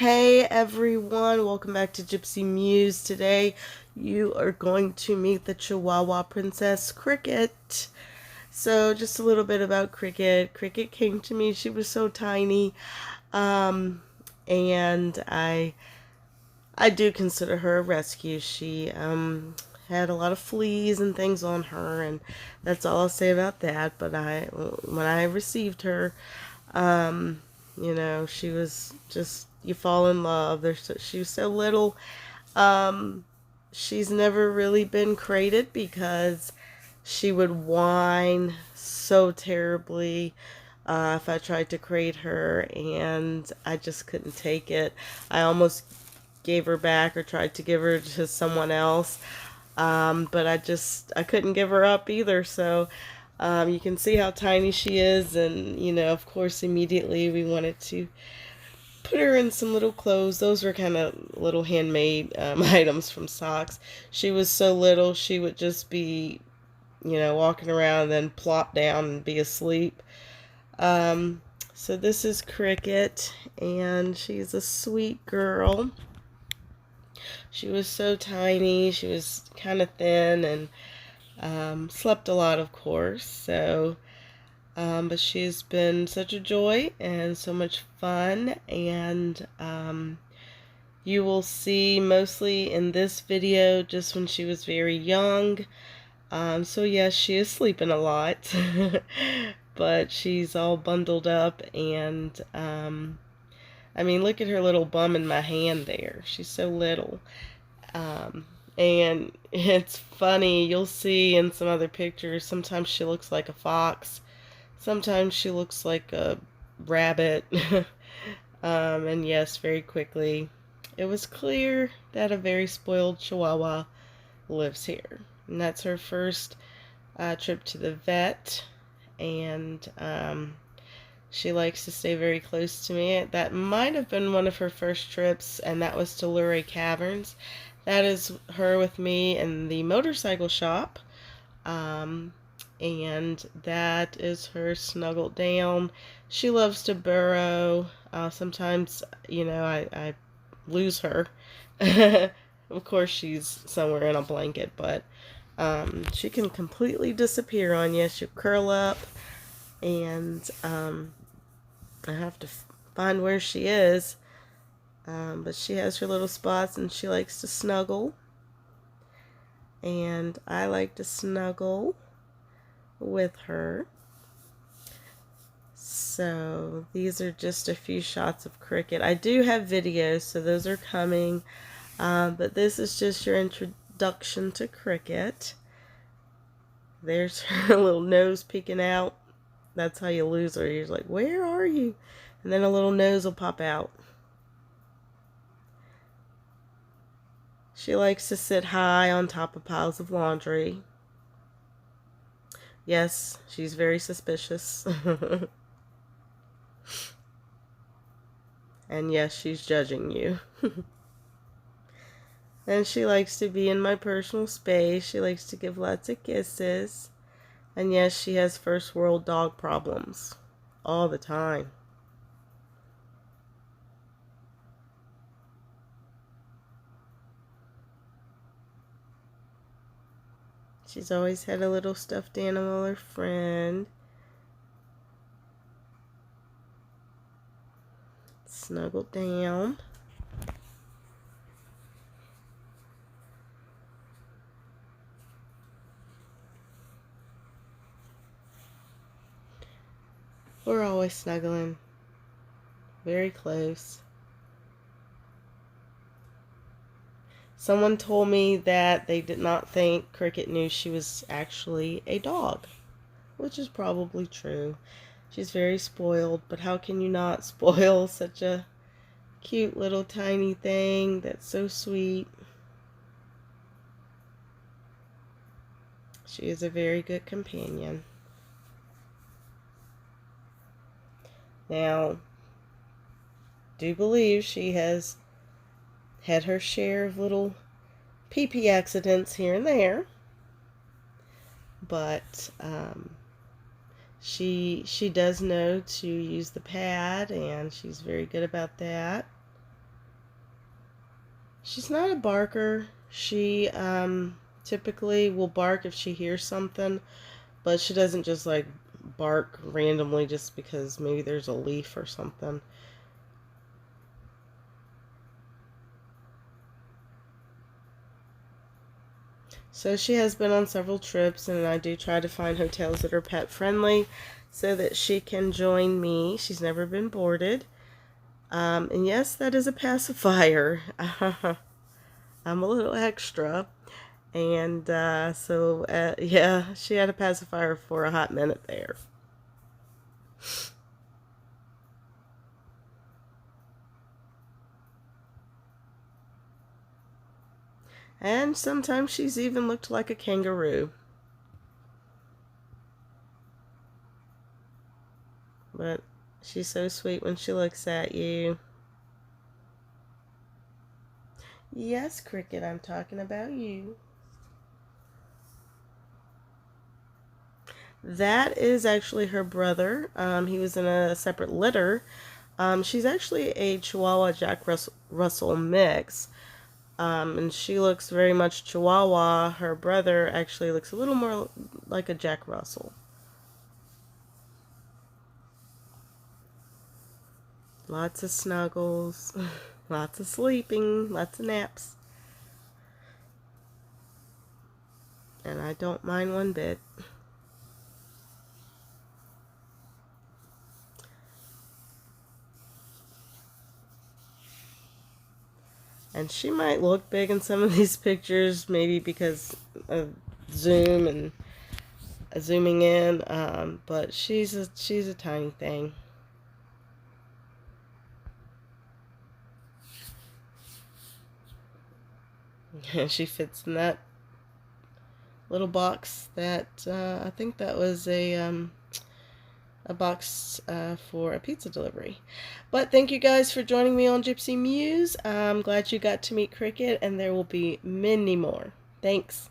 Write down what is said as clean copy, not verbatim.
Hey everyone, welcome back to Gypsy Muse. Today you are going to meet the Chihuahua Princess, Cricket. So just a little bit about Cricket. Cricket came to me, she was so tiny. Um, and I do consider her a rescue. She had a lot of fleas and things on her, and that's all I'll say about that. But when I received her, um, she was just, you fall in love. She was so little. Um, she's never really been crated because she would whine so terribly if I tried to crate her, and I just couldn't take it. I almost gave her back or tried to give her to someone else. But I couldn't give her up either. So you can see how tiny she is, and of course, immediately we wanted to put her in some little clothes. Those were kind of little handmade items from socks. She was so little, she would just be, walking around and then plop down and be asleep. Um, so this is Cricket, and she's a sweet girl. She was so tiny. She was kind of thin and slept a lot, of course. But she's been such a joy and so much fun. And you will see mostly in this video just when she was very young. So yes, she is sleeping a lot. But she's all bundled up, and I mean, look at her little bum in my hand there. She's so little. Um, and it's funny, you'll see in some other pictures, sometimes she looks like a fox, sometimes she looks like a rabbit. And yes, very quickly, it was clear that a very spoiled Chihuahua lives here. And that's her first trip to the vet, and she likes to stay very close to me. That might have been one of her first trips, and that was to Luray Caverns. That is her with me in the motorcycle shop. Um, and that is her snuggled down. She loves to burrow. Sometimes, I lose her. Of course, she's somewhere in a blanket, but she can completely disappear on you. She'll curl up, and I have to find where she is. But she has her little spots, and she likes to snuggle. And I like to snuggle with her. So these are just a few shots of Cricket. I do have videos, so those are coming. But this is just your introduction to Cricket. There's her little nose peeking out. That's how you lose her. You're like, where are you? And then a little nose will pop out. She likes to sit high on top of piles of laundry. Yes, she's very suspicious. And yes, she's judging you. And she likes to be in my personal space. She likes to give lots of kisses. And yes, she has first world dog problems all the time. She's always had a little stuffed animal or friend. Snuggled down. We're always snuggling. Very close. Someone told me that they did not think Cricket knew she was actually a dog, which is probably true. She's very spoiled, but how can you not spoil such a cute little tiny thing that's so sweet? She is a very good companion. Now, do believe she has had her share of little pee-pee accidents here and there, but she does know to use the pad, and she's very good about that. She's not a barker. She typically will bark if she hears something, but she doesn't just like bark randomly just because maybe there's a leaf or something. So she has been on several trips, and I do try to find hotels that are pet friendly so that she can join me. She's never been boarded. And yes, that is a pacifier. I'm a little extra. And yeah, she had a pacifier for a hot minute there. And sometimes she's even looked like a kangaroo. But she's so sweet when she looks at you. Yes, Cricket, I'm talking about you. That is actually her brother. He was in a separate litter. She's actually a Chihuahua Jack Russell mix. And she looks very much Chihuahua. Her brother actually looks a little more like a Jack Russell. Lots of snuggles, lots of sleeping, lots of naps. And I don't mind one bit. And she might look big in some of these pictures, maybe because of zoom and zooming in, but she's a tiny thing. She fits in that little box that I think that was a box for a pizza delivery. But thank you guys for joining me on Gypsy Muse. I'm glad you got to meet Cricket, and there will be many more. Thanks.